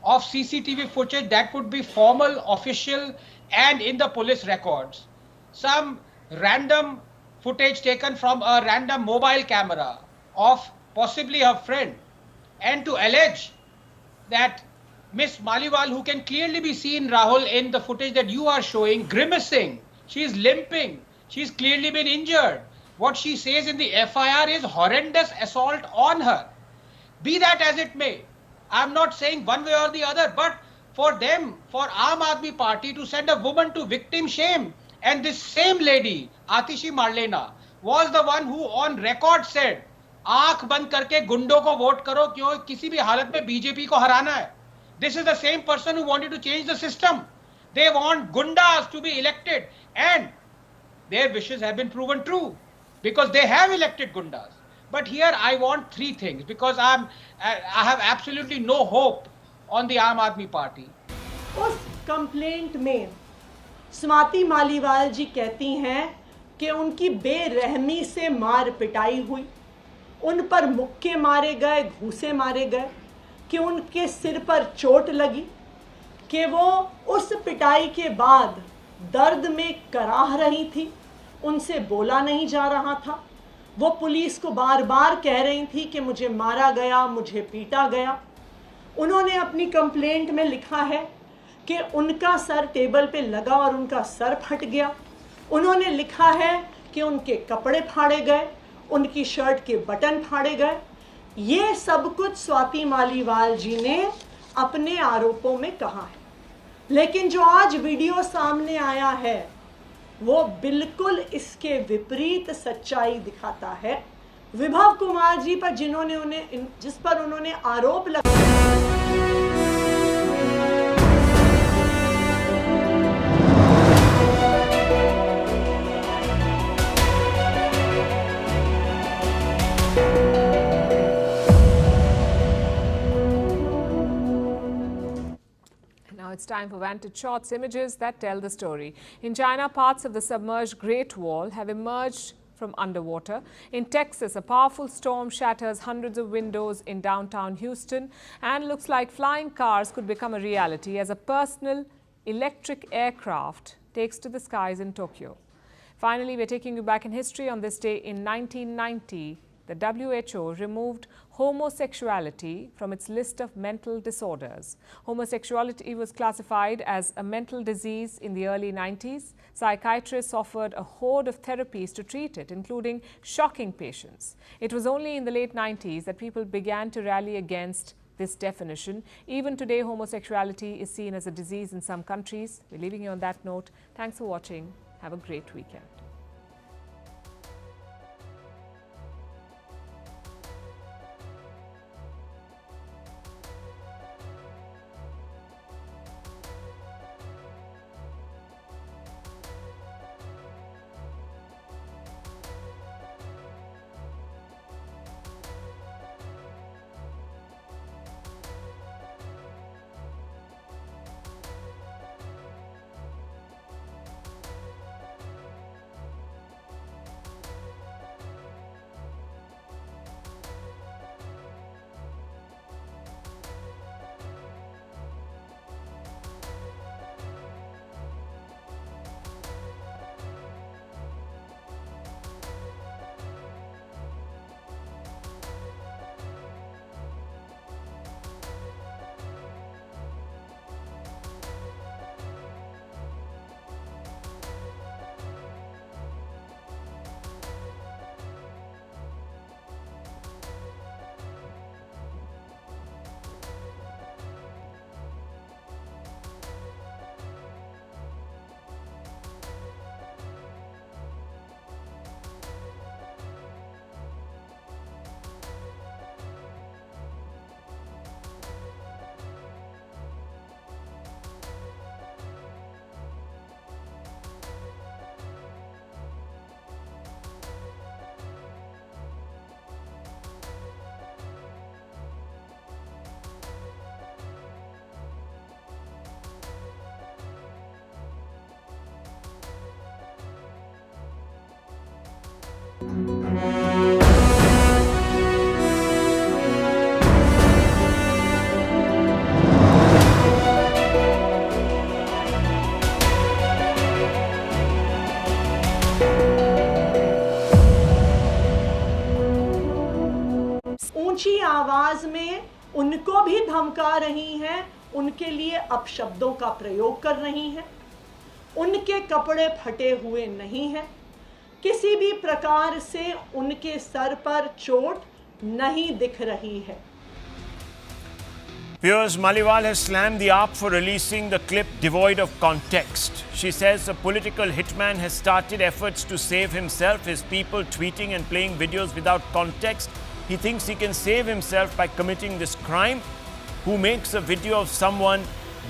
of CCTV footage that would be formal, official, and in the police records, some random footage taken from a random mobile camera of possibly her friend, and to allege that Miss Maliwal, who can clearly be seen, Rahul, in the footage that you are showing, grimacing, she's limping, she's clearly been injured. What she says in the FIR is horrendous assault on her. Be that as it may, I'm not saying one way or the other, but for them, for Aam Aadmi Party to send a woman to victim shame, and this same lady, Atishi Marlena, was the one who on record said, आंख बंद करके गुंडों को vote करो क्यों किसी भी हालत में बीजेपी को हराना है. This is the same person who wanted to change the system. They want gundas to be elected, and their wishes have been proven true because they have elected gundas. But here I want three things because I have absolutely no hope on the Aam Aadmi Party. उस complaint में स्मृति मालीवाल जी कहती हैं कि उनकी बेरहमी से मार पिटाई हुई, उन पर मुक्के मारे गए, घूंसे मारे गए, कि उनके सिर पर चोट लगी, कि वो उस पिटाई के बाद दर्द में कराह रही थी, उनसे बोला नहीं जा रहा था, वो पुलिस को बार बार कह रही थी कि मुझे मारा गया, मुझे पीटा गया. उन्होंने अपनी कंप्लेंट में लिखा है कि उनका सर टेबल पे लगा और उनका सर फट गया. उन्होंने लिखा है कि उनके कपड़े फाड़े गए, उनकी शर्ट के बटन फाड़े गए. ये सब कुछ स्वाति मालीवाल जी ने अपने आरोपों में कहा है. लेकिन जो आज वीडियो सामने आया है वो बिल्कुल इसके विपरीत सच्चाई दिखाता है. विभव कुमार जी पर जिस पर उन्होंने आरोप लगाया, Now it's time for Vantage Shots, images that tell the story. In China, parts of the submerged Great Wall have emerged from underwater. In Texas, a powerful storm shatters hundreds of windows in downtown Houston, and looks like flying cars could become a reality as a personal electric aircraft takes to the skies in Tokyo. Finally, we're taking you back in history. On this day in 1990, the WHO removed homosexuality from its list of mental disorders. Homosexuality was classified as a mental disease in the early 90s. Psychiatrists offered a horde of therapies to treat it, including shocking patients. It was only in the late 90s that people began to rally against this definition. Even today, homosexuality is seen as a disease in some countries. We're leaving you on that note. Thanks for watching. Have a great weekend. ऊंची आवाज में उनको भी धमका रही हैं, उनके लिए अपशब्दों का प्रयोग कर रही हैं। उनके कपड़े फटे हुए नहीं हैं, किसी भी प्रकार से उनके सर पर चोट नहीं दिख रही है। Viewers, Maliwal has slammed the AAP for releasing the clip devoid of context. She says a political hitman has started efforts to save himself, his people tweeting and playing videos without context. He thinks he can save himself by committing this crime. Who makes a video of someone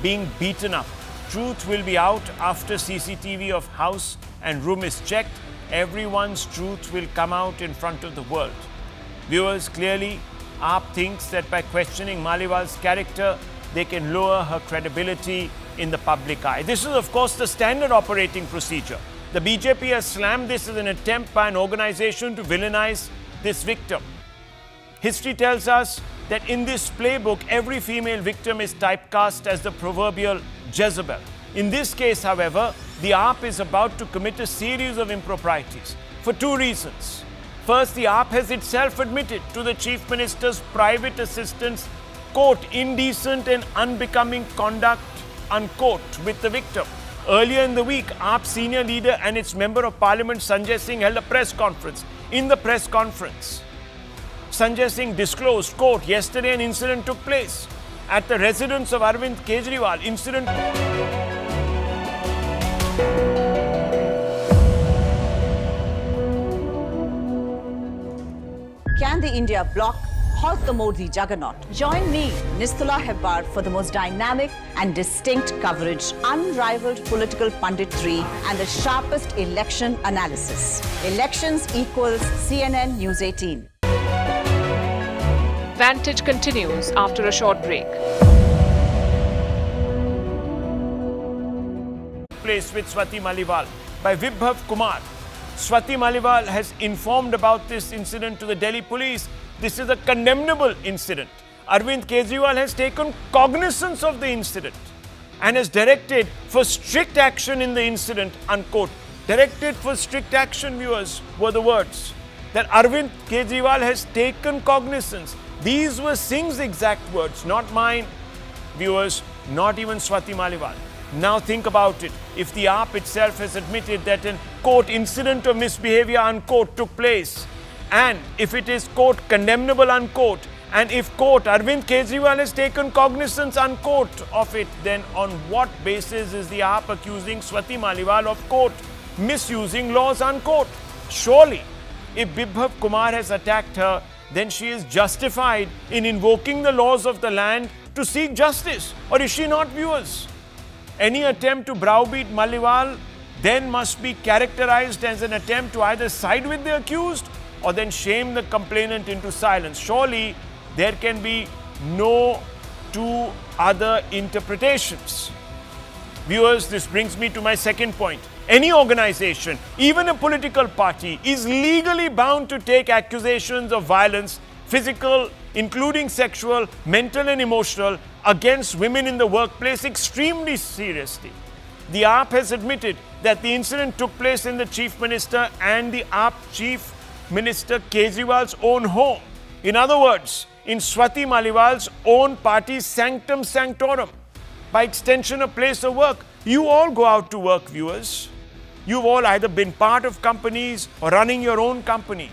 being beaten up? Truth will be out after CCTV of house and room is checked. Everyone's truth will come out in front of the world. Viewers, clearly, AAP thinks that by questioning Maliwal's character, they can lower her credibility in the public eye. This is, of course, the standard operating procedure. The BJP has slammed this as an attempt by an organization to villainize this victim. History tells us that in this playbook, every female victim is typecast as the proverbial Jezebel. In this case, however, the AAP is about to commit a series of improprieties for two reasons. First, the AAP has itself admitted to the Chief Minister's private assistant's, quote, indecent and unbecoming conduct, unquote, with the victim. Earlier in the week, AAP senior leader and its Member of Parliament Sanjay Singh held a press conference. In the press conference, Sanjay Singh disclosed, quote, yesterday an incident took place at the residence of Arvind Kejriwal. Incident... Can the India bloc halt the Modi juggernaut? Join me, Nistula Hebbar, for the most dynamic and distinct coverage, unrivaled political punditry, and the sharpest election analysis. Elections equals CNN News 18. Vantage continues after a short break. Place with Swati Maliwal by Vibhav Kumar. Swati Maliwal has informed about this incident to the Delhi police. This is a condemnable incident. Arvind Kejriwal has taken cognizance of the incident and has directed for strict action in the incident, unquote. Directed for strict action, viewers, were the words. That Arvind Kejriwal has taken cognizance. These were Singh's exact words, not mine. Viewers, not even Swati Maliwal. Now think about it. If the AAP itself has admitted that an, quote, incident of misbehavior, unquote, took place, and if it is, quote, condemnable, unquote, and if, quote, Arvind Kejriwal has taken cognizance, unquote, of it, then on what basis is the AAP accusing Swati Maliwal of, quote, misusing laws, unquote? Surely, if Bibhav Kumar has attacked her, then she is justified in invoking the laws of the land to seek justice. Or is she not, viewers? Any attempt to browbeat Maliwal then must be characterized as an attempt to either side with the accused or then shame the complainant into silence. Surely there can be no two other interpretations. Viewers, this brings me to my second point. Any organization, even a political party, is legally bound to take accusations of violence, physical, including sexual, mental and emotional, against women in the workplace extremely seriously. The AAP has admitted that the incident took place in the Chief Minister and the AAP Chief Minister Kejriwal's own home. In other words, in Swati Maliwal's own party's sanctum sanctorum. By extension, a place of work. You all go out to work, viewers. You've all either been part of companies or running your own company.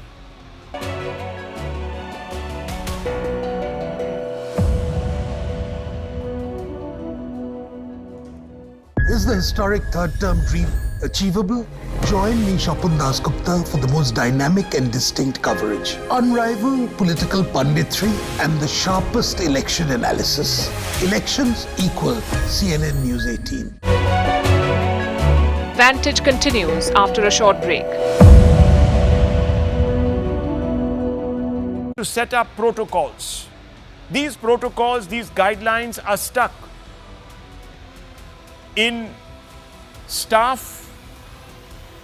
Is the historic third-term dream achievable? Join me, Shapun Das Gupta, for the most dynamic and distinct coverage, unrivaled political punditry, and the sharpest election analysis. Elections equal CNN News 18. Vantage continues after a short break. To set up protocols. These protocols, these guidelines are stuck in staff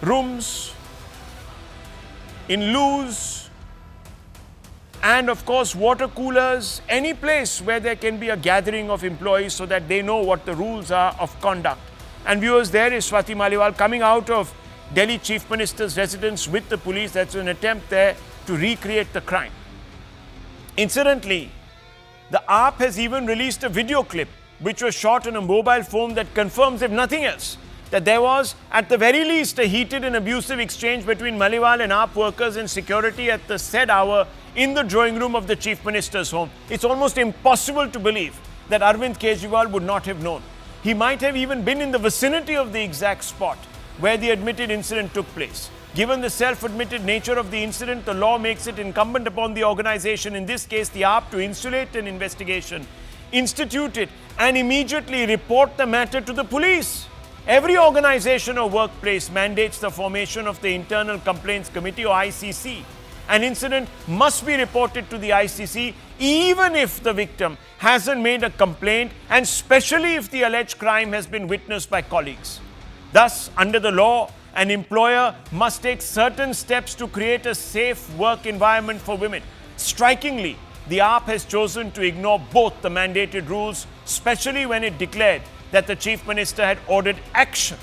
rooms, in loos, and of course water coolers, any place where there can be a gathering of employees so that they know what the rules are of conduct. And viewers, there is Swati Maliwal coming out of Delhi Chief Minister's residence with the police. That's an attempt there to recreate the crime. Incidentally, the AAP has even released a video clip which was shot on a mobile phone that confirms, if nothing else, that there was, at the very least, a heated and abusive exchange between Maliwal and AAP workers and security at the said hour in the drawing room of the Chief Minister's home. It's almost impossible to believe that Arvind Kejriwal would not have known. He might have even been in the vicinity of the exact spot where the admitted incident took place. Given the self-admitted nature of the incident, the law makes it incumbent upon the organization, in this case the AAP, to insulate an investigation, institute it, and immediately report the matter to the police. Every organization or workplace mandates the formation of the Internal Complaints Committee, or ICC. An incident must be reported to the ICC even if the victim hasn't made a complaint, and especially if the alleged crime has been witnessed by colleagues. Thus, under the law, an employer must take certain steps to create a safe work environment for women. Strikingly, the AAP has chosen to ignore both the mandated rules, especially when it declared that the Chief Minister had ordered action.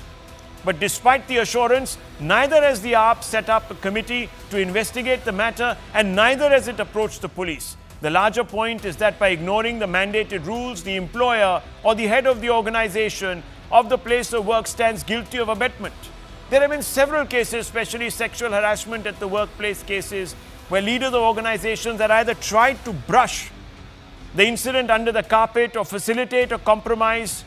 But despite the assurance, neither has the AAP set up a committee to investigate the matter, and neither has it approached the police. The larger point is that by ignoring the mandated rules, the employer or the head of the organization of the place of work stands guilty of abetment. There have been several cases, especially sexual harassment at the workplace cases, where leaders of organizations have either tried to brush the incident under the carpet or facilitate or compromise,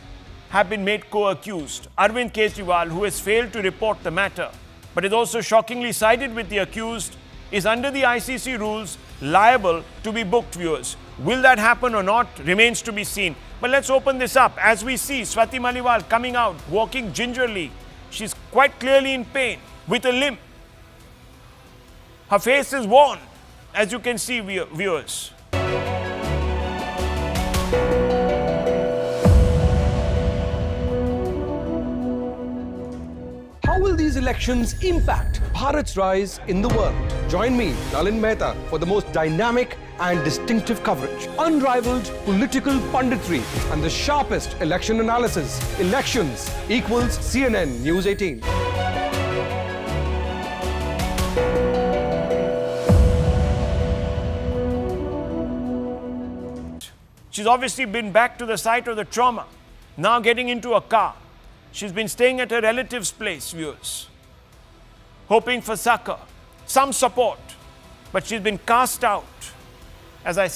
have been made co-accused. Arvind Kejriwal, who has failed to report the matter, but is also shockingly sided with the accused, is under the ICC rules liable to be booked, viewers. Will that happen or not remains to be seen. But let's open this up. As we see Swati Maliwal coming out, walking gingerly. She's quite clearly in pain, with a limp. Her face is worn, as you can see, viewers. How will these elections impact Bharat's rise in the world? Join me, Nalin Mehta, for the most dynamic and distinctive coverage, unrivaled political punditry, and the sharpest election analysis. Elections equals CNN News 18. She's obviously been back to the site of the trauma, now getting into a car. She's been staying at her relative's place, viewers, hoping for succor, some support, but she's been cast out, as I said.